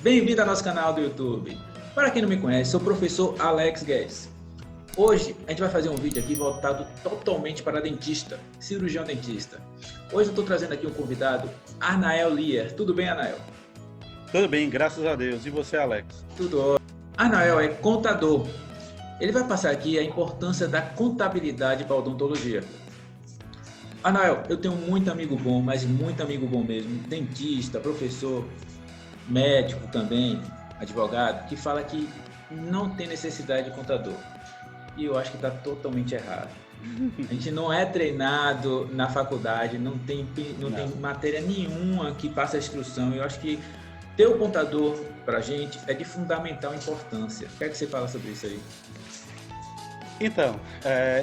Bem-vindo ao nosso canal do YouTube. Para quem não me conhece, sou o professor Alex Guedes. Hoje a gente vai fazer um vídeo aqui voltado totalmente para dentista, cirurgião dentista. Hoje eu estou trazendo aqui um convidado, Arnael Lier. Tudo bem, Arnael? Tudo bem, graças a Deus. E você, Alex? Tudo ótimo. Arnael é contador. Ele vai passar aqui a importância da contabilidade para a odontologia. Arnael, eu tenho muito amigo bom, mas muito amigo bom mesmo, dentista, professor, médico também, advogado, que fala que não tem necessidade de contador. E eu acho que está totalmente errado. A gente não é treinado na faculdade, não tem matéria nenhuma que faça a instrução. Eu acho que ter o contador para a gente é de fundamental importância. O que é que você fala sobre isso aí? Então,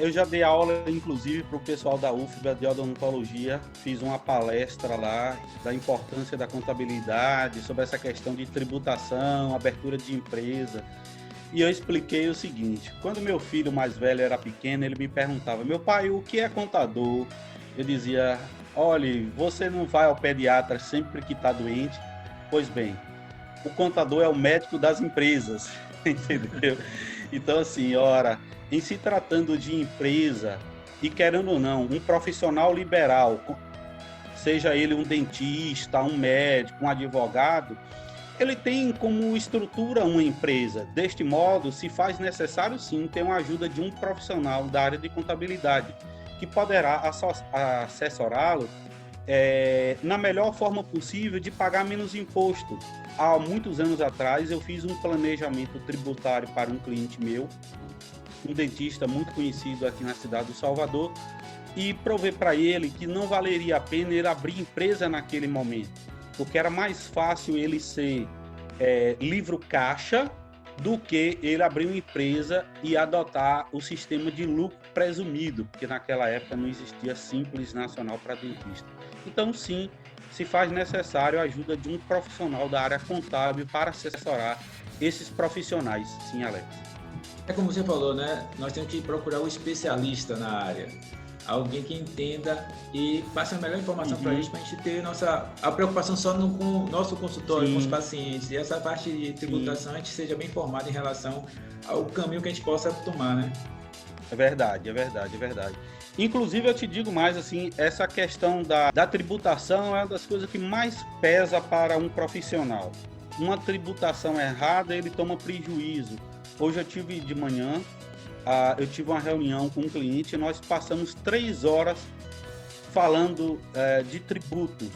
eu já dei aula, inclusive, para o pessoal da UFBA de odontologia. Fiz uma palestra lá da importância da contabilidade, sobre essa questão de tributação, abertura de empresa. E eu expliquei o seguinte: quando meu filho mais velho era pequeno, ele me perguntava: meu pai, o que é contador? Eu dizia: olha, você não vai ao pediatra sempre que está doente? Pois bem, o contador é o médico das empresas, entendeu? Então, assim, ora, em se tratando de empresa, e querendo ou não, um profissional liberal, seja ele um dentista, um médico, um advogado, ele tem como estrutura uma empresa. Deste modo, se faz necessário, sim, ter uma ajuda de um profissional da área de contabilidade, que poderá assessorá-lo na melhor forma possível de pagar menos imposto. Há muitos anos atrás, eu fiz um planejamento tributário para um cliente meu, um dentista muito conhecido aqui na cidade do Salvador, e provei para ele que não valeria a pena ele abrir empresa naquele momento, porque era mais fácil ele ser livro caixa do que ele abrir uma empresa e adotar o sistema de lucro presumido, porque naquela época não existia Simples Nacional para dentista. Então, sim, se faz necessário a ajuda de um profissional da área contábil para assessorar esses profissionais. Sim, Alex. É como você falou, né? Nós temos que procurar um especialista na área. Alguém que entenda e passe a melhor informação para a gente ter a preocupação só com o nosso consultório, com os pacientes. E essa parte de tributação, a gente seja bem informado em relação ao caminho que a gente possa tomar, né? É verdade. Inclusive, eu te digo mais, assim, essa questão da tributação é uma das coisas que mais pesa para um profissional. Uma tributação errada, ele toma prejuízo. Hoje eu tive de manhã, eu tive uma reunião com um cliente e nós passamos 3 horas falando de tributos.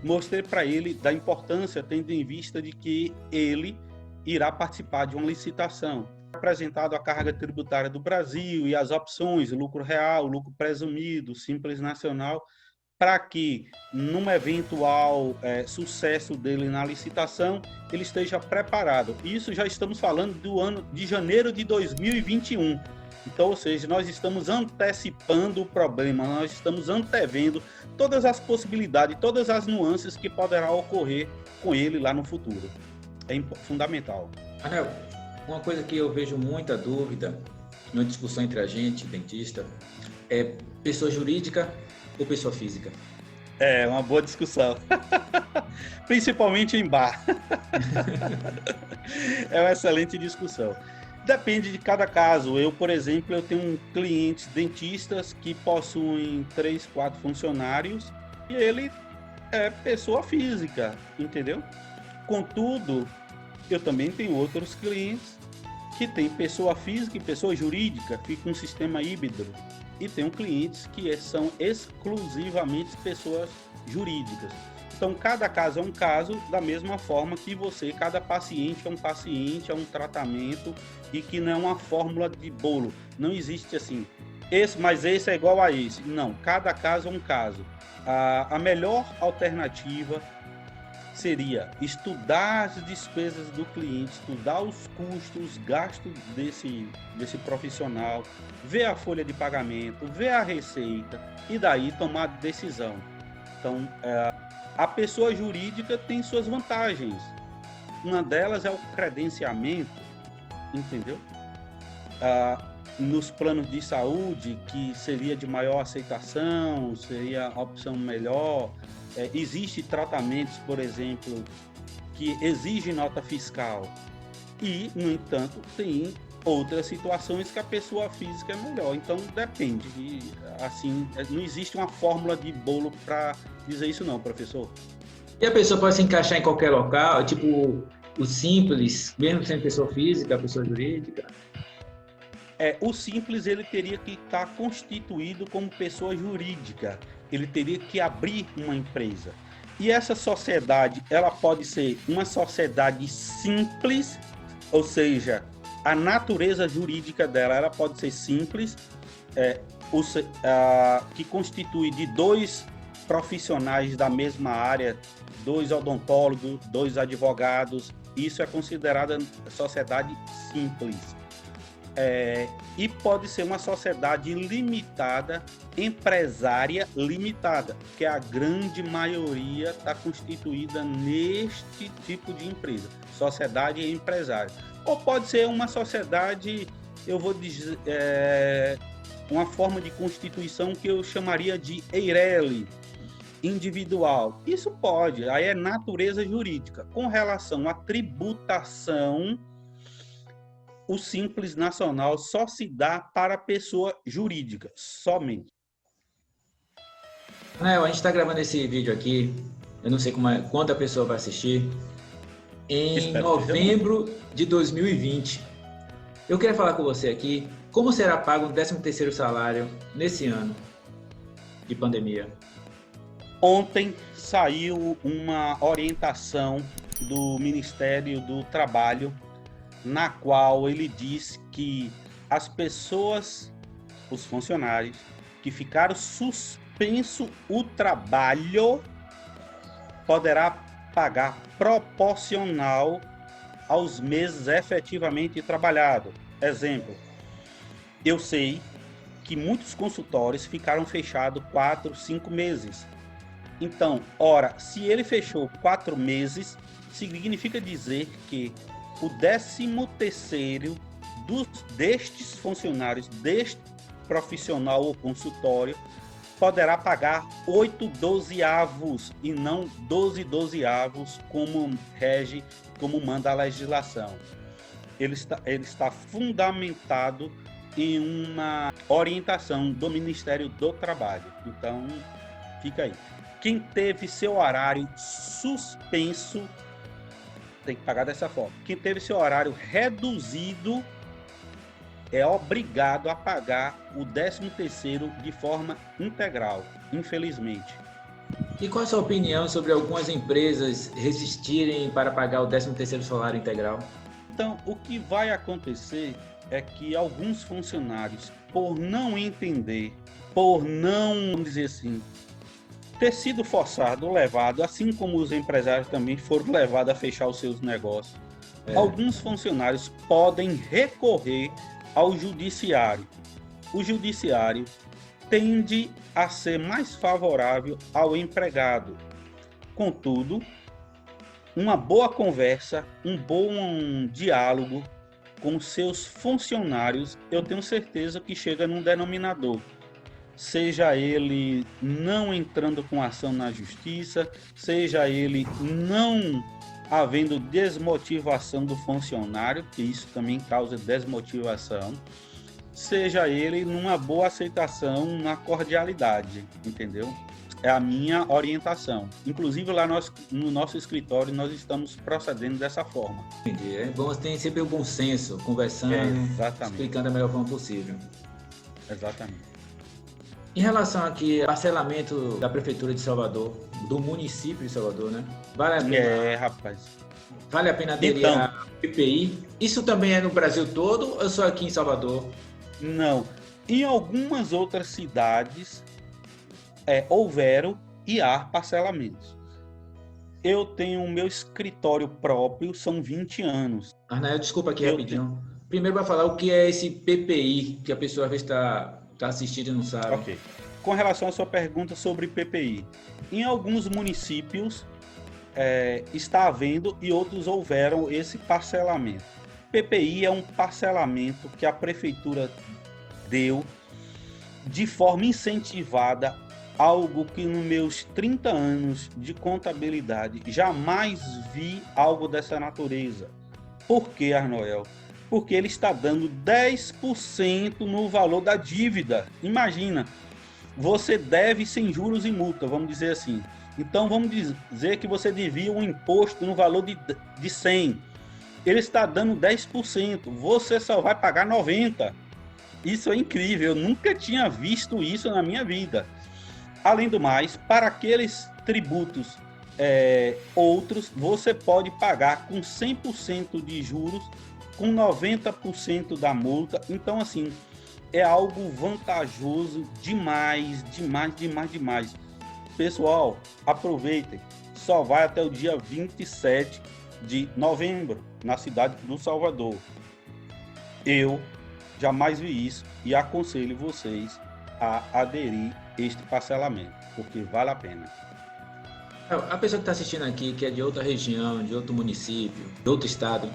Mostrei para ele da importância, tendo em vista de que ele irá participar de uma licitação. Apresentado a carga tributária do Brasil e as opções, lucro real, lucro presumido, Simples Nacional, para que, num eventual sucesso dele na licitação, ele esteja preparado. Isso já estamos falando do ano de janeiro de 2021. Então, ou seja, nós estamos antecipando o problema, nós estamos antevendo todas as possibilidades, todas as nuances que poderão ocorrer com ele lá no futuro. É fundamental. Anel, uma coisa que eu vejo muita dúvida numa discussão entre a gente, dentista, é pessoa jurídica ou pessoa física? É uma boa discussão, principalmente em bar. É uma excelente discussão. Depende de cada caso. Eu, por exemplo, eu tenho clientes dentistas que possuem 3, 4 funcionários e ele é pessoa física, entendeu? Contudo, eu também tenho outros clientes que têm pessoa física e pessoa jurídica, fica um sistema híbrido. E tenho clientes que são exclusivamente pessoas jurídicas. Então, cada caso é um caso, da mesma forma que cada paciente é um tratamento e que não é uma fórmula de bolo. Não existe assim, mas esse é igual a esse. Não, cada caso é um caso. A melhor alternativa seria estudar as despesas do cliente, estudar os custos, os gastos desse profissional, ver a folha de pagamento, ver a receita e daí tomar decisão. Então, a pessoa jurídica tem suas vantagens. Uma delas é o credenciamento, entendeu? Nos planos de saúde, que seria de maior aceitação, seria a opção melhor. Existem tratamentos, por exemplo, que exige nota fiscal. E, no entanto, tem outras situações que a pessoa física é melhor. Então, depende. E, assim, não existe uma fórmula de bolo para dizer isso não, professor. E a pessoa pode se encaixar em qualquer local, tipo o simples, mesmo sendo pessoa física, pessoa jurídica? O simples ele teria que estar constituído como pessoa jurídica. Ele teria que abrir uma empresa. E essa sociedade, ela pode ser uma sociedade simples, ou seja, a natureza jurídica dela, ela pode ser simples, que constitui de 2 profissionais da mesma área, 2 odontólogos, 2 advogados. Isso é considerada sociedade simples. E pode ser uma sociedade limitada, empresária limitada, que a grande maioria está constituída neste tipo de empresa, sociedade empresária. Ou pode ser uma sociedade, eu vou dizer, uma forma de constituição que eu chamaria de EIRELI, individual. Isso pode, aí é natureza jurídica. Com relação à tributação, o Simples Nacional só se dá para pessoa jurídica, somente. A gente está gravando esse vídeo aqui, eu não sei quanta pessoa vai assistir, em novembro de 2020. Eu queria falar com você aqui, como será pago o 13º salário nesse ano de pandemia? Ontem saiu uma orientação do Ministério do Trabalho, na qual ele diz que as pessoas, os funcionários, que ficaram suspenso o trabalho, poderá pagar proporcional aos meses efetivamente trabalhados. Exemplo, eu sei que muitos consultórios ficaram fechados 4, 5 meses. Então, ora, se ele fechou 4 meses, significa dizer que o 13º destes funcionários, deste profissional ou consultório, poderá pagar 8 dozeavos e não 12 dozeavos, como rege, como manda a legislação. Ele está fundamentado em uma orientação do Ministério do Trabalho. Então, fica aí. Quem teve seu horário suspenso tem que pagar dessa forma. Quem teve seu horário reduzido é obrigado a pagar o 13º de forma integral, infelizmente. E qual a sua opinião sobre algumas empresas resistirem para pagar o 13º salário integral? Então, o que vai acontecer é que alguns funcionários, por não entender, por não, vamos dizer assim, ter sido forçado, levado, assim como os empresários também foram levados a fechar os seus negócios. Alguns funcionários podem recorrer ao judiciário. O judiciário tende a ser mais favorável ao empregado. Contudo, uma boa conversa, um bom diálogo com seus funcionários, eu tenho certeza que chega num denominador. Seja ele não entrando com ação na justiça, seja ele não havendo desmotivação do funcionário, que isso também causa desmotivação, seja ele numa boa aceitação, na cordialidade, entendeu? É a minha orientação. Inclusive lá no nosso escritório nós estamos procedendo dessa forma. Entendi. É bom ter sempre o bom senso, conversando, explicando da melhor forma possível. Exatamente. Em relação aqui ao parcelamento da Prefeitura de Salvador, do município de Salvador, né? Vale a pena, rapaz. Vale a pena aderir à PPI? Isso também é no Brasil todo ou só aqui em Salvador? Não. Em algumas outras cidades houveram e há parcelamentos. Eu tenho o meu escritório próprio, são 20 anos. Arnael, desculpa aqui rapidinho. Primeiro vai falar o que é esse PPI, que a pessoa às vezes está assistindo e não sabe. Ok. Com relação à sua pergunta sobre PPI, em alguns municípios está havendo e outros houveram esse parcelamento. PPI é um parcelamento que a prefeitura deu de forma incentivada algo que nos meus 30 anos de contabilidade jamais vi algo dessa natureza. Por que, Arnoel? Porque ele está dando 10% no valor da dívida. Imagina, você deve sem juros e multa, vamos dizer assim. Então, vamos dizer que você devia um imposto no valor de 100. Ele está dando 10%, você só vai pagar 90%. Isso é incrível, eu nunca tinha visto isso na minha vida. Além do mais, para aqueles tributos outros, você pode pagar com 100% de juros, com 90% da multa. Então, assim, é algo vantajoso demais, demais, demais, demais. Pessoal, aproveitem. Só vai até o dia 27 de novembro, na cidade do Salvador. Eu jamais vi isso e aconselho vocês a aderir este parcelamento, porque vale a pena. A pessoa que está assistindo aqui, que é de outra região, de outro município, de outro estado,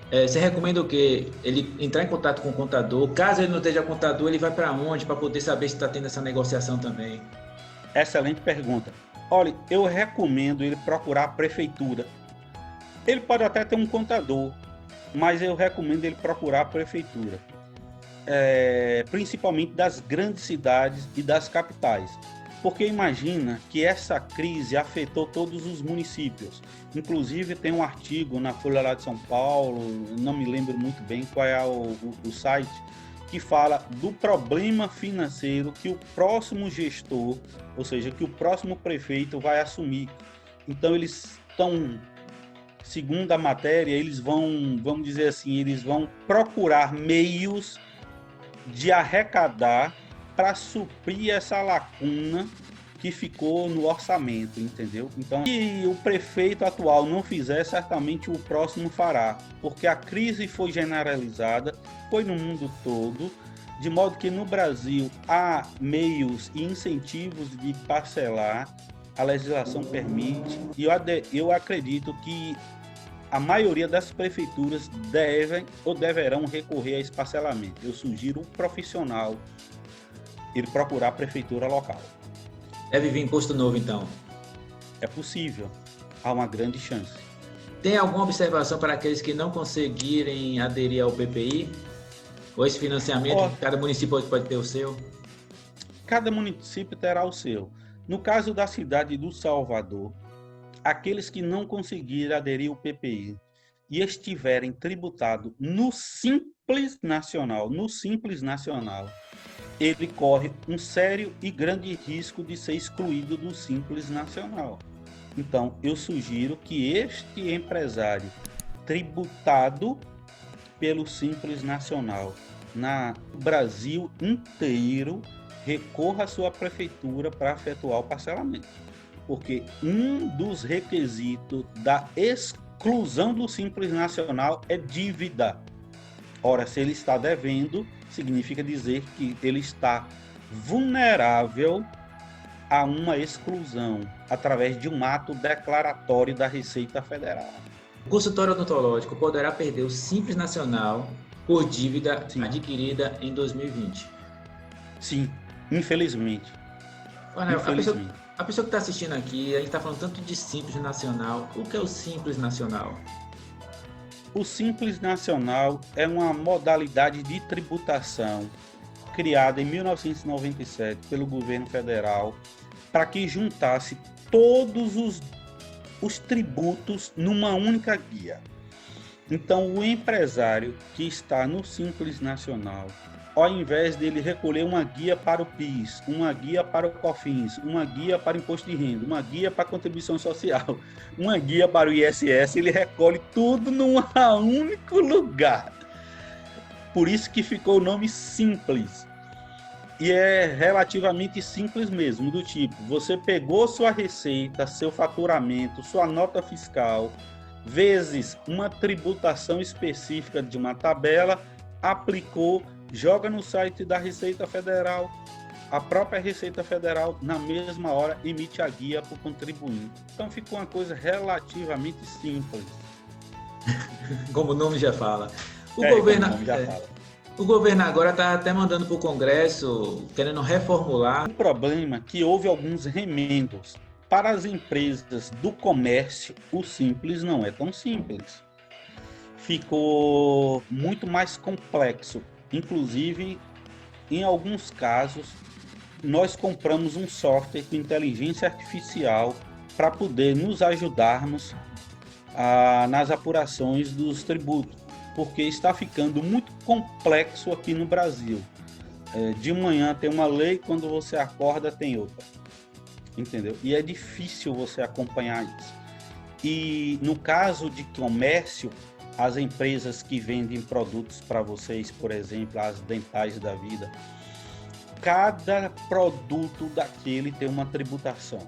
você recomenda o quê? Ele entrar em contato com o contador? Caso ele não esteja contador, ele vai para onde para poder saber se está tendo essa negociação também? Excelente pergunta. Olha, eu recomendo ele procurar a prefeitura. Ele pode até ter um contador, mas eu recomendo ele procurar a prefeitura. Principalmente das grandes cidades e das capitais. Porque imagina que essa crise afetou todos os municípios. Inclusive tem um artigo na Folha lá de São Paulo, não me lembro muito bem qual é o site, que fala do problema financeiro que o próximo gestor, ou seja, que o próximo prefeito vai assumir. Então eles estão, segundo a matéria, eles vão, vamos dizer assim, eles vão procurar meios de arrecadar para suprir essa lacuna que ficou no orçamento, entendeu? Então, se o prefeito atual não fizer, certamente o próximo fará, porque a crise foi generalizada, foi no mundo todo, de modo que no Brasil há meios e incentivos de parcelar, a legislação permite, e eu acredito que a maioria das prefeituras devem ou deverão recorrer a esse parcelamento. Eu sugiro um profissional ele procurar a prefeitura local. Deve vir imposto novo, então? É possível. Há uma grande chance. Tem alguma observação para aqueles que não conseguirem aderir ao PPI? Ou esse financiamento, cada município pode ter o seu? Cada município terá o seu. No caso da cidade do Salvador, aqueles que não conseguirem aderir ao PPI e estiverem tributados no Simples Nacional, ele corre um sério e grande risco de ser excluído do Simples Nacional. Então, eu sugiro que este empresário tributado pelo Simples Nacional no Brasil inteiro recorra à sua prefeitura para efetuar o parcelamento. Porque um dos requisitos da exclusão do Simples Nacional é dívida. Ora, se ele está devendo, significa dizer que ele está vulnerável a uma exclusão através de um ato declaratório da Receita Federal. O consultório odontológico poderá perder o Simples Nacional por dívida adquirida em 2020? Sim, infelizmente. A pessoa que está assistindo aqui, a gente está falando tanto de Simples Nacional. O que é o Simples Nacional? O Simples Nacional é uma modalidade de tributação criada em 1997 pelo governo federal para que juntasse todos os tributos numa única guia. Então, o empresário que está no Simples Nacional, ao invés dele recolher uma guia para o PIS, uma guia para o COFINS, uma guia para o Imposto de Renda, uma guia para a Contribuição Social, uma guia para o ISS, ele recolhe tudo num único lugar. Por isso que ficou o nome Simples. E é relativamente simples mesmo, do tipo, você pegou sua receita, seu faturamento, sua nota fiscal, vezes uma tributação específica de uma tabela, aplicou, joga no site da Receita Federal, a própria Receita Federal, na mesma hora, emite a guia para o contribuinte. Então ficou uma coisa relativamente simples. Como o nome já fala. O governo já fala. O governo agora está até mandando para o Congresso, querendo reformular. O problema é que houve alguns remendos. Para as empresas do comércio, o simples não é tão simples. Ficou muito mais complexo. Inclusive, em alguns casos, nós compramos um software com inteligência artificial para poder nos ajudarmos nas apurações dos tributos, porque está ficando muito complexo aqui no Brasil. De manhã tem uma lei, quando você acorda tem outra, entendeu? E é difícil você acompanhar isso. E no caso de comércio, as empresas que vendem produtos para vocês, por exemplo, as dentais da vida, cada produto daquele tem uma tributação.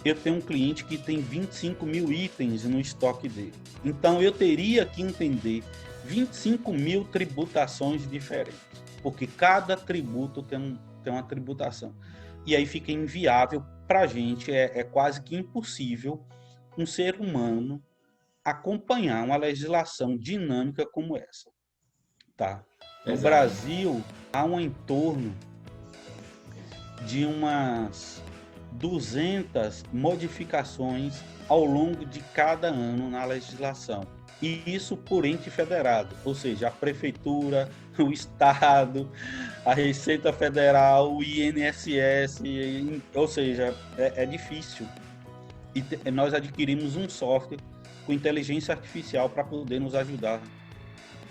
Eu tenho um cliente que tem 25 mil itens no estoque dele. Então, eu teria que entender 25 mil tributações diferentes, porque cada tributo tem uma tributação. E aí fica inviável para a gente, é quase que impossível um ser humano acompanhar uma legislação dinâmica como essa. Tá? No Brasil, há um entorno de umas 200 modificações ao longo de cada ano na legislação. E isso por ente federado, ou seja, a prefeitura, o estado, a Receita Federal, o INSS, ou seja, é difícil. E nós adquirimos um software com inteligência artificial para poder nos ajudar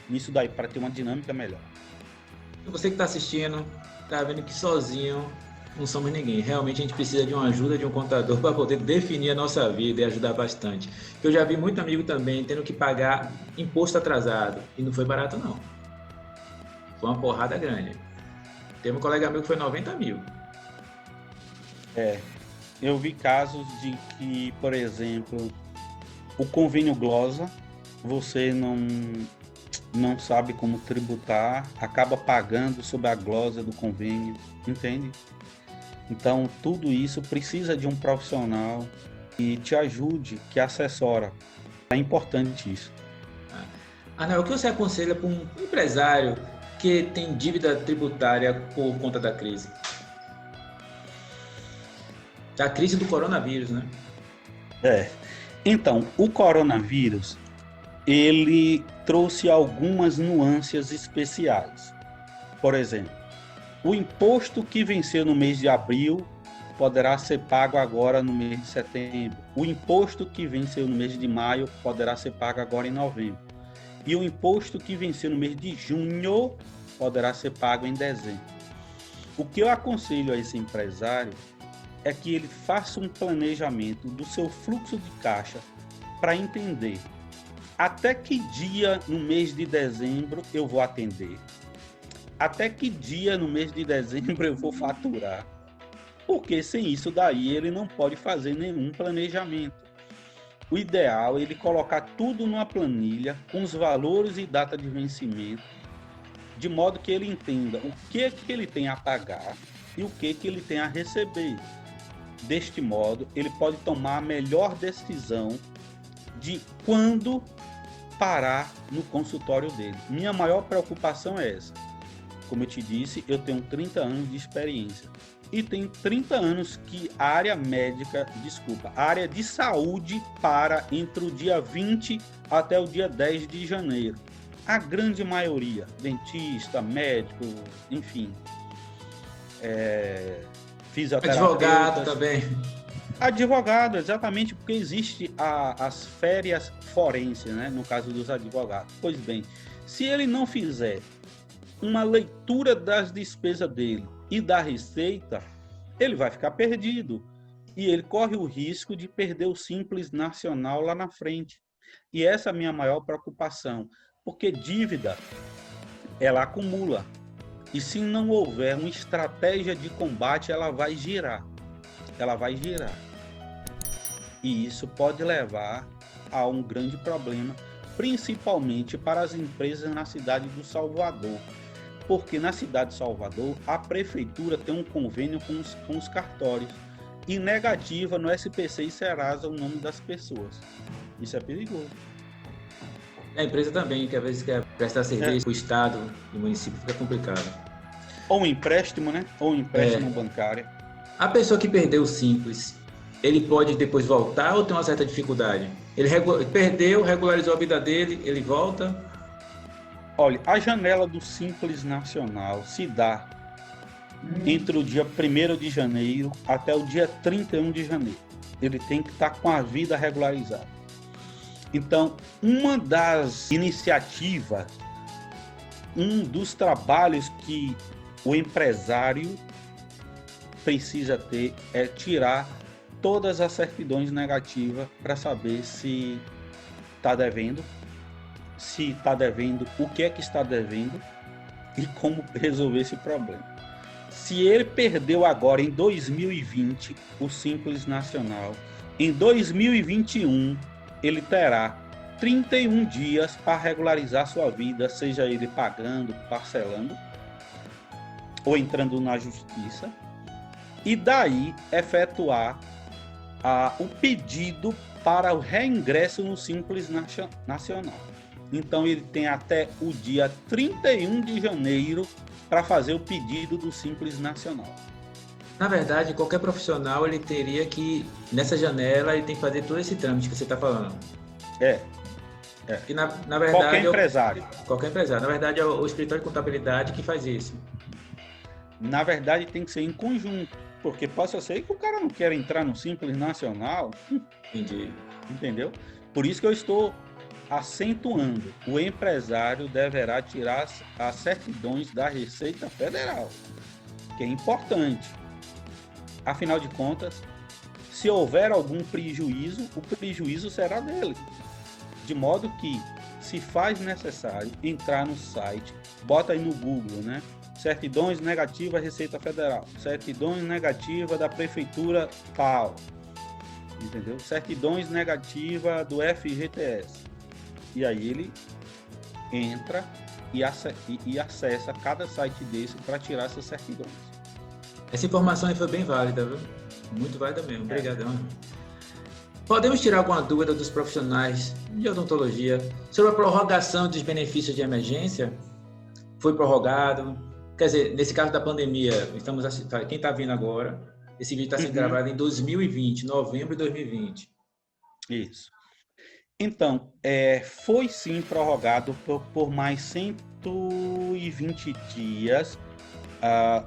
nisso daí, para ter uma dinâmica melhor. Você que está assistindo, está vendo que sozinho não somos ninguém. Realmente a gente precisa de uma ajuda de um contador para poder definir a nossa vida e ajudar bastante. Eu já vi muito amigo também tendo que pagar imposto atrasado e não foi barato não. Foi uma porrada grande. Tem um colega meu que foi 90 mil. Eu vi casos de que, por exemplo, o convênio glosa, você não sabe como tributar, acaba pagando sob a glosa do convênio, entende? Então, tudo isso precisa de um profissional que te ajude, que assessora. É importante isso. Ana, o que você aconselha para um empresário que tem dívida tributária por conta da crise? Da crise do coronavírus, né? Então, o coronavírus, ele trouxe algumas nuances especiais. Por exemplo, o imposto que venceu no mês de abril poderá ser pago agora no mês de setembro. O imposto que venceu no mês de maio poderá ser pago agora em novembro. E o imposto que venceu no mês de junho poderá ser pago em dezembro. O que eu aconselho a esse empresário é que ele faça um planejamento do seu fluxo de caixa para entender até que dia no mês de dezembro eu vou atender, até que dia no mês de dezembro eu vou faturar, porque sem isso daí ele não pode fazer nenhum planejamento. O ideal é ele colocar tudo numa planilha com os valores e data de vencimento, de modo que ele entenda o que ele tem a pagar e o que ele tem a receber. Deste modo, ele pode tomar a melhor decisão de quando parar no consultório dele. Minha maior preocupação é essa. Como eu te disse, eu tenho 30 anos de experiência. E tem 30 anos que a área de saúde para entre o dia 20 até o dia 10 de janeiro. A grande maioria, dentista, médico, enfim, fisioterapeuta. Advogado também. Advogado, exatamente, porque existe as férias forenses, né, no caso dos advogados. Pois bem, se ele não fizer uma leitura das despesas dele e da receita, ele vai ficar perdido. E ele corre o risco de perder o Simples Nacional lá na frente. E essa é a minha maior preocupação, porque dívida, ela acumula. E se não houver uma estratégia de combate, ela vai girar. E isso pode levar a um grande problema, principalmente para as empresas na cidade do Salvador. Porque na cidade de Salvador, a prefeitura tem um convênio com os cartórios e negativa no SPC e Serasa o nome das pessoas. Isso é perigoso. A empresa também, que às vezes quer prestar serviço para o Estado e o município, fica complicado. Ou um empréstimo, né? Ou um empréstimo bancário. A pessoa que perdeu o Simples, ele pode depois voltar ou tem uma certa dificuldade? Ele perdeu, regularizou a vida dele, ele volta? Olha, a janela do Simples Nacional se dá entre o dia 1º de janeiro até o dia 31 de janeiro. Ele tem que estar com a vida regularizada. Então, uma das iniciativas, um dos trabalhos que o empresário precisa ter é tirar todas as certidões negativas para saber se está devendo, se está devendo, o que é que está devendo e como resolver esse problema. Se ele perdeu agora em 2020 o Simples Nacional, em 2021 ele terá 31 dias para regularizar sua vida, seja ele pagando, parcelando ou entrando na justiça, e daí efetuar o pedido para o reingresso no Simples Nacional. Então ele tem até o dia 31 de janeiro para fazer o pedido do Simples Nacional. Na verdade, qualquer profissional ele teria que, nessa janela, ele tem que fazer todo esse trâmite que você está falando. E na verdade, qualquer empresário. Qualquer empresário. Na verdade, é o escritório de contabilidade que faz isso. Na verdade, tem que ser em conjunto, porque possa ser que o cara não quer entrar no Simples Nacional. Entendi. Entendeu? Por isso que eu estou acentuando. O empresário deverá tirar as certidões da Receita Federal, que é importante. Afinal de contas, se houver algum prejuízo, o prejuízo será dele. De modo que, se faz necessário entrar no site, bota aí no Google, né? Certidões negativas Receita Federal, certidões negativas da Prefeitura tal, entendeu? Certidões negativas do FGTS. E aí ele entra e acessa cada site desse para tirar essas certidões. Essa informação aí foi bem válida, viu? Muito válida mesmo. Obrigadão. Podemos tirar alguma dúvida dos profissionais de odontologia sobre a prorrogação dos benefícios de emergência? Foi prorrogado? Quer dizer, nesse caso da pandemia, quem está vindo agora, esse vídeo está sendo gravado em 2020, novembro de 2020. Isso. Então, foi sim prorrogado por mais 120 dias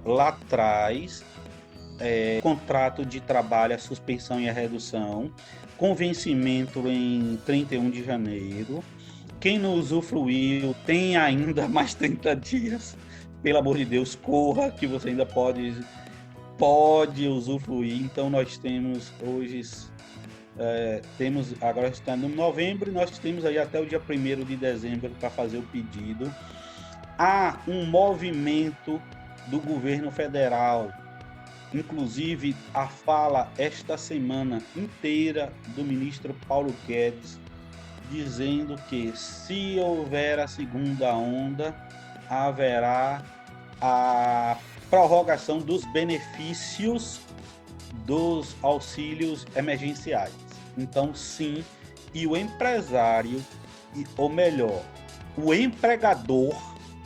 lá atrás, contrato de trabalho, a suspensão e a redução, com vencimento em 31 de janeiro. Quem não usufruiu tem ainda mais 30 dias. Pelo amor de Deus, corra, que você ainda pode usufruir. Então, nós temos hoje... agora está no novembro, nós temos aí até o dia 1º de dezembro para fazer o pedido. Há um movimento do governo federal, inclusive a fala esta semana inteira do ministro Paulo Guedes, dizendo que se houver a segunda onda, haverá a prorrogação dos benefícios dos auxílios emergenciais. Então, sim, e o empresário, ou melhor, o empregador,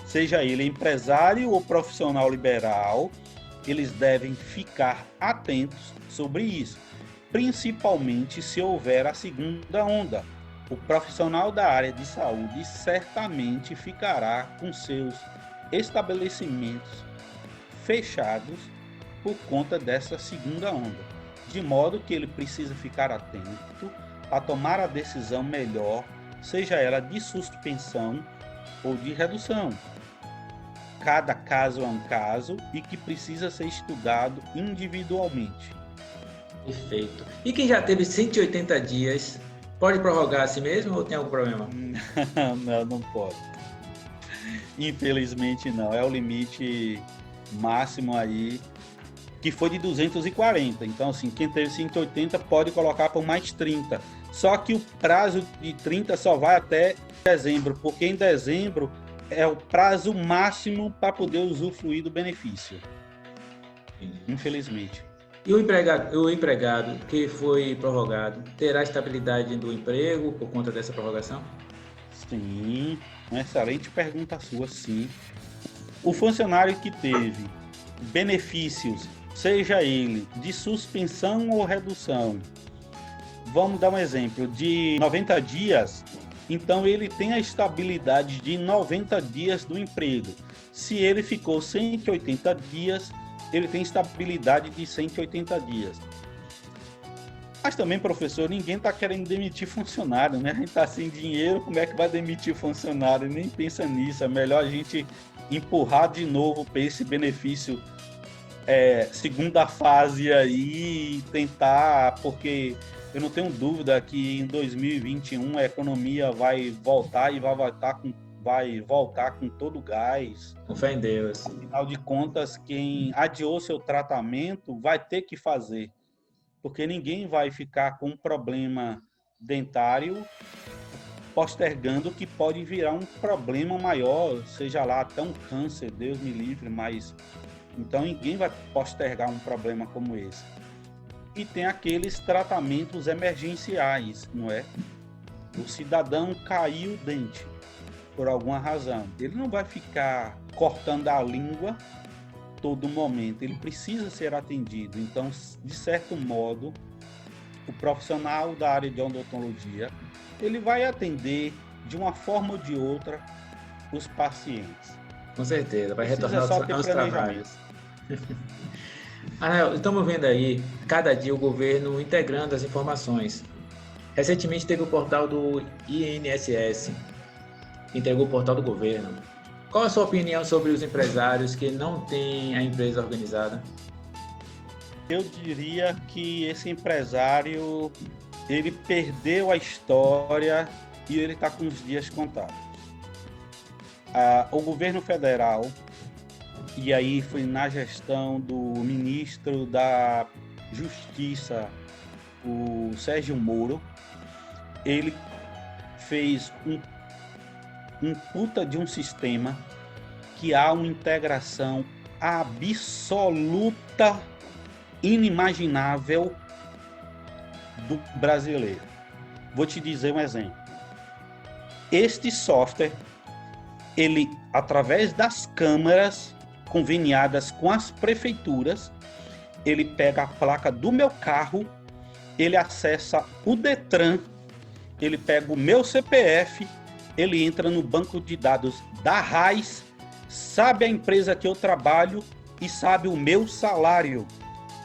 seja ele empresário ou profissional liberal, eles devem ficar atentos sobre isso, principalmente se houver a segunda onda. O profissional da área de saúde certamente ficará com seus estabelecimentos fechados por conta dessa segunda onda, de modo que ele precisa ficar atento a tomar a decisão melhor, seja ela de suspensão ou de redução. Cada caso é um caso e que precisa ser estudado individualmente. Perfeito. E quem já teve 180 dias, pode prorrogar assim mesmo ou tem algum problema? Não pode. Infelizmente não, é o limite máximo aí, que foi de 240. Então, assim, quem teve 180 pode colocar por mais 30. Só que o prazo de 30 só vai até dezembro, porque em dezembro é o prazo máximo para poder usufruir do benefício. Infelizmente. E o empregado que foi prorrogado terá estabilidade do emprego por conta dessa prorrogação? Sim, uma excelente pergunta sua, sim. O funcionário que teve benefícios, seja ele de suspensão ou redução, vamos dar um exemplo, de 90 dias, então ele tem a estabilidade de 90 dias do emprego. Se ele ficou 180 dias, ele tem estabilidade de 180 dias. Mas também, professor, ninguém está querendo demitir funcionário, né? A gente está sem dinheiro, como é que vai demitir funcionário? Nem pensa nisso, é melhor a gente empurrar de novo para esse benefício segunda fase aí e tentar, porque eu não tenho dúvida que em 2021 a economia vai voltar e vai voltar com todo o gás. Com fé em Deus. Afinal de contas, quem adiou seu tratamento vai ter que fazer, porque ninguém vai ficar com um problema dentário postergando que pode virar um problema maior, seja lá até um câncer, Deus me livre, mas então ninguém vai postergar um problema como esse. E tem aqueles tratamentos emergenciais, não é? O cidadão caiu o dente por alguma razão. Ele não vai ficar cortando a língua todo momento, ele precisa ser atendido. Então, de certo modo, o profissional da área de odontologia, ele vai atender de uma forma ou de outra os pacientes. Com certeza, vai Precisa retornar só ter aos planejamento. trabalhos. Anael, estamos vendo aí, cada dia o governo integrando as informações. Recentemente teve o portal do INSS, que entregou o portal do governo. Qual a sua opinião sobre os empresários que não têm a empresa organizada? Eu diria que esse empresário, ele perdeu a história e ele está com os dias contados. O governo federal, e aí foi na gestão do ministro da Justiça, o Sérgio Moro, ele fez um puta de um sistema que há uma integração absoluta, inimaginável do brasileiro. Vou te dizer um exemplo. Este software, ele, através das câmeras conveniadas com as prefeituras, ele pega a placa do meu carro, ele acessa o Detran, ele pega o meu CPF, ele entra no banco de dados da RAIS, sabe a empresa que eu trabalho e sabe o meu salário.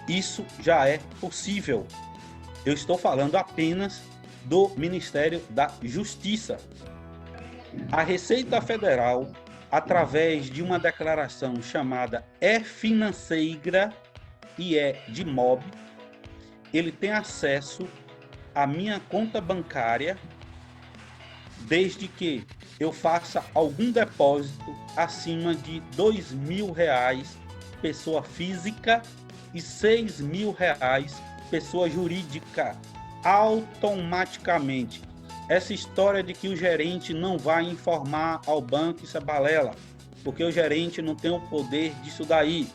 Isso já é possível. Eu estou falando apenas do Ministério da Justiça. A Receita Federal, através de uma declaração chamada E-Financeira e E-de-Mob, ele tem acesso à minha conta bancária desde que eu faça algum depósito acima de R$2.000, pessoa física, e R$6.000, pessoa jurídica. Automaticamente. Essa história de que o gerente não vai informar ao banco, isso é balela, porque o gerente não tem o poder disso daí.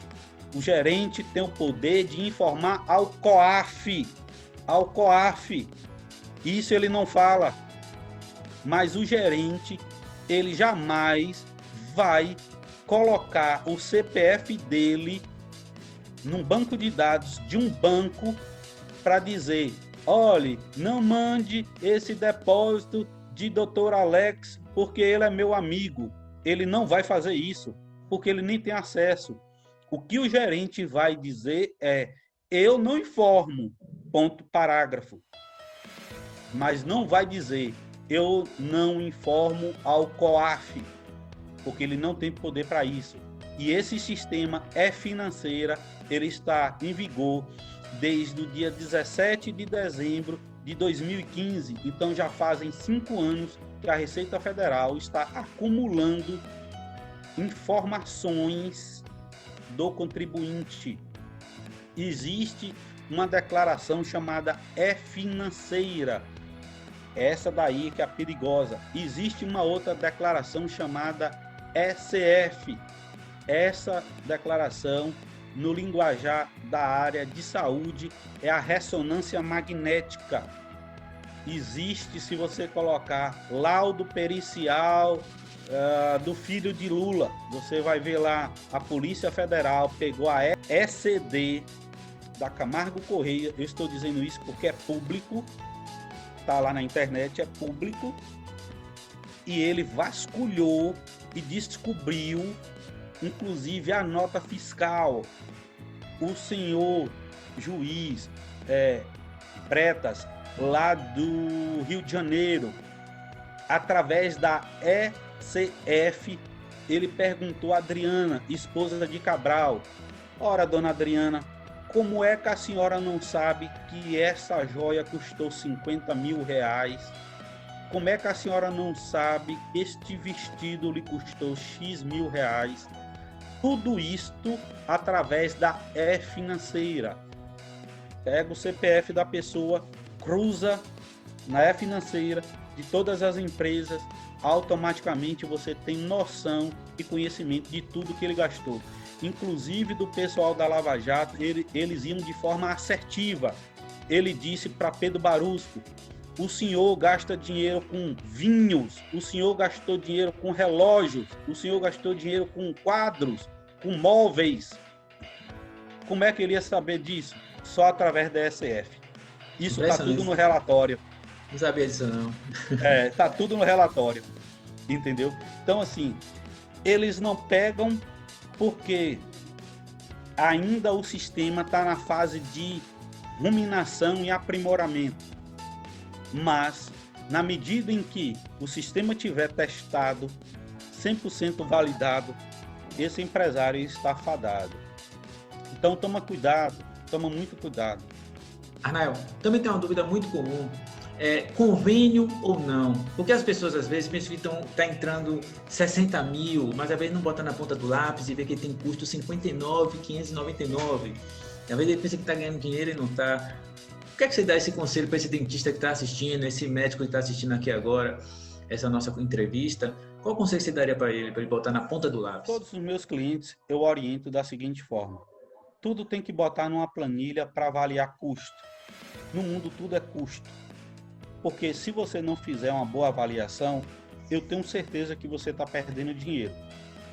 O gerente tem o poder de informar ao COAF. Ao COAF. Isso ele não fala. Mas o gerente, ele jamais vai colocar o CPF dele num banco de dados de um banco para dizer: olhe, não mande esse depósito de Dr. Alex porque ele é meu amigo. Ele não vai fazer isso, porque ele nem tem acesso. O que o gerente vai dizer é: eu não informo, ponto, parágrafo. Mas não vai dizer: eu não informo ao COAF, porque ele não tem poder para isso. E esse sistema E-Financeira, ele está em vigor desde o dia 17 de dezembro de 2015. Então já fazem 5 anos que a Receita Federal está acumulando informações do contribuinte. Existe uma declaração chamada E-Financeira. Essa daí que é a perigosa. Existe uma outra declaração chamada ECF. Essa declaração, no linguajar da área de saúde, é a ressonância magnética. existe, se você colocar laudo pericial do filho de Lula, você vai ver lá, a Polícia Federal pegou a ECD da Camargo Correia. Eu estou dizendo isso porque é público, tá lá na internet, é público, e ele vasculhou e descobriu, inclusive, a nota fiscal. O senhor juiz Bretas, lá do Rio de Janeiro, através da ECF, ele perguntou a Adriana, esposa de Cabral: ora, dona Adriana, como é que a senhora não sabe que essa joia custou 50 mil reais? Como é que a senhora não sabe que este vestido lhe custou X mil reais? Tudo isto através da E-Financeira. Pega o CPF da pessoa, cruza na E-Financeira de todas as empresas, automaticamente você tem noção e conhecimento de tudo que ele gastou. Inclusive do pessoal da Lava Jato, eles iam de forma assertiva. Ele disse para Pedro Barusco: o senhor gasta dinheiro com vinhos, o senhor gastou dinheiro com relógios, o senhor gastou dinheiro com quadros, com móveis. Como é que ele ia saber disso? Só através da SF. Isso está tudo no relatório. Não sabia disso, não. Está tudo no relatório. Entendeu? Então, assim, eles não pegam porque ainda o sistema está na fase de ruminação e aprimoramento. Mas, na medida em que o sistema tiver testado, 100% validado, esse empresário está fadado. Então, toma cuidado, toma muito cuidado. Arnael, também tem uma dúvida muito comum. Convênio ou não? Porque as pessoas às vezes pensam que está entrando 60 mil, mas às vezes não bota na ponta do lápis e vê que tem custo 59.599. Às vezes ele pensa que está ganhando dinheiro e não está. O que é que você dá esse conselho para esse dentista que está assistindo, esse médico que está assistindo aqui agora, essa nossa entrevista? Qual conselho você daria para ele botar na ponta do lápis? Todos os meus clientes eu oriento da seguinte forma: tudo tem que botar numa planilha para avaliar custo. No mundo tudo é custo. Porque se você não fizer uma boa avaliação, eu tenho certeza que você está perdendo dinheiro.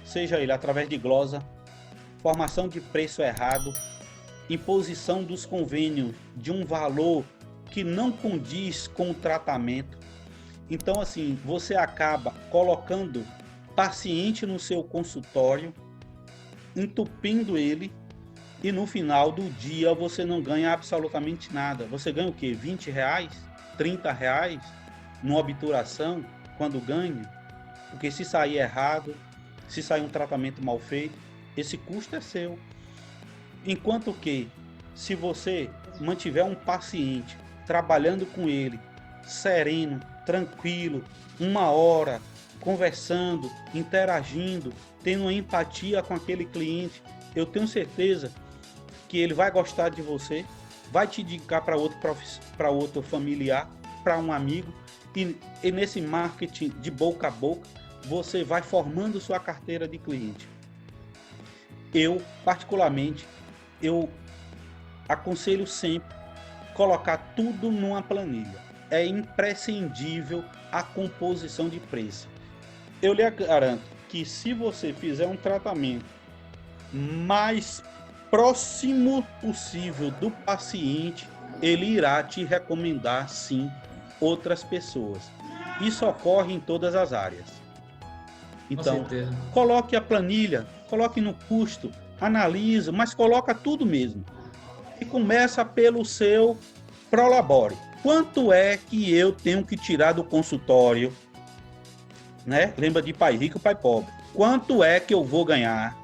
Seja ele através de glosa, formação de preço errado, imposição dos convênios de um valor que não condiz com o tratamento. Então, assim, você acaba colocando paciente no seu consultório, entupindo ele, e no final do dia você não ganha absolutamente nada. Você ganha o quê? 20 reais? 30 reais? Numa obturação, quando ganha? Porque se sair errado, se sair um tratamento mal feito, esse custo é seu. Enquanto que, se você mantiver um paciente trabalhando com ele, sereno, tranquilo, 1 hora, conversando, interagindo, tendo uma empatia com aquele cliente, eu tenho certeza que ele vai gostar de você, vai te indicar para outro familiar, para um amigo, e nesse marketing de boca a boca, você vai formando sua carteira de cliente. Eu, particularmente, eu aconselho sempre colocar tudo numa planilha. É imprescindível a composição de preço. Eu lhe garanto que se você fizer um tratamento mais próximo possível do paciente, ele irá te recomendar sim outras pessoas. Isso ocorre em todas as áreas. Então, coloque a planilha, coloque no custo, analisa, mas coloca tudo mesmo. E começa pelo seu Prolabore. Quanto é que eu tenho que tirar do consultório? Né? Lembra de pai rico, pai pobre. Quanto é que eu vou ganhar?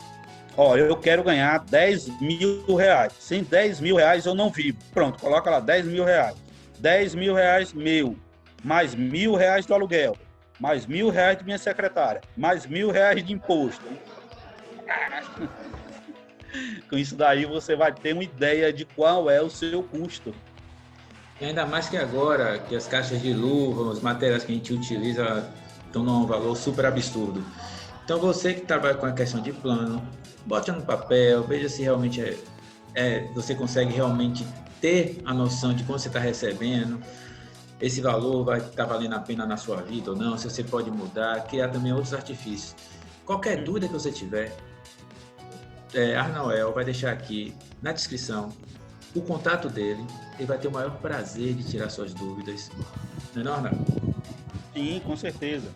Eu quero ganhar 10 mil reais. Sem 10 mil reais eu não vivo. Pronto, coloca lá 10 mil reais. 10 mil reais meu, mais 1.000 reais do aluguel, mais 1.000 reais de minha secretária, mais 1.000 reais de imposto. Com isso daí você vai ter uma ideia de qual é o seu custo. E ainda mais que agora, que as caixas de luva, as matérias que a gente utiliza estão num valor super absurdo. Então você que trabalha com a questão de plano, bote no papel, veja se realmente você consegue realmente ter a noção de quanto você está recebendo. esse valor vai estar valendo a pena na sua vida ou não, se você pode mudar, criar também outros artifícios. Qualquer dúvida que você tiver, Arnoel vai deixar aqui na descrição o contato dele. Ele vai ter o maior prazer de tirar suas dúvidas. Não é, Arnoel? Sim, com certeza.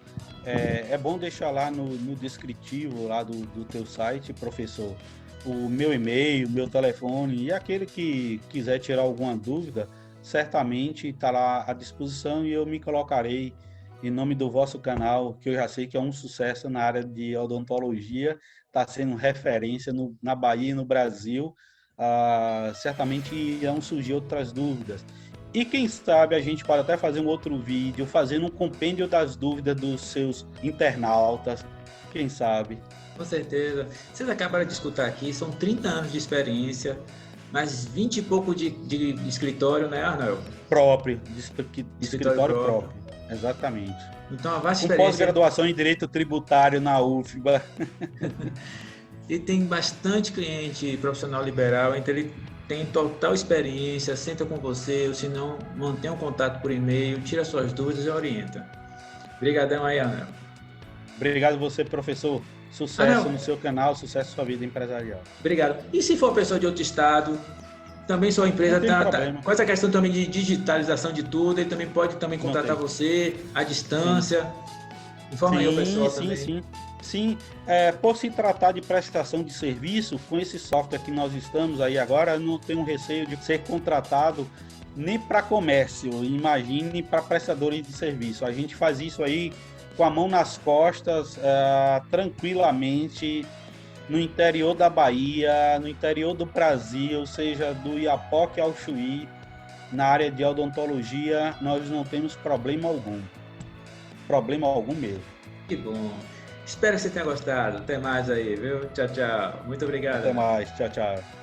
É bom deixar lá no descritivo lá do teu site, professor, o meu e-mail, meu telefone, e aquele que quiser tirar alguma dúvida, certamente está lá à disposição e eu me colocarei em nome do vosso canal, que eu já sei que é um sucesso na área de odontologia, está sendo referência na Bahia e no Brasil. Certamente irão surgir outras dúvidas. E quem sabe a gente pode até fazer um outro vídeo, fazendo um compêndio das dúvidas dos seus internautas, quem sabe. Com certeza. Vocês acabaram de escutar aqui, são 30 anos de experiência, mais 20 e pouco de escritório, né, Arnoel? Próprio, de escritório próprio. Exatamente. Então, a vasta com experiência... pós-graduação em Direito Tributário na UFBA. E tem bastante cliente profissional liberal, então ele tem total experiência, senta com você, ou se não, mantém um contato por e-mail, tira suas dúvidas e orienta. Obrigadão aí, Arnoel. Obrigado a você, professor. Sucesso no seu canal, sucesso na sua vida empresarial. Obrigado. E se for pessoa de outro estado, também sua empresa tá com essa questão também de digitalização de tudo, ele também pode também contratar você à distância. Informa aí o pessoal também. Sim, por se tratar de prestação de serviço, com esse software que nós estamos aí agora, eu não tenho receio de ser contratado nem para comércio, imagine para prestadores de serviço. A gente faz isso aí com a mão nas costas, tranquilamente, no interior da Bahia, no interior do Brasil, seja do Iapoque ao Chuí, na área de odontologia, nós não temos problema algum. Problema algum mesmo. Que bom. Espero que você tenha gostado. Até mais aí, viu? Tchau, tchau. Muito obrigado. Até mais. Tchau, tchau.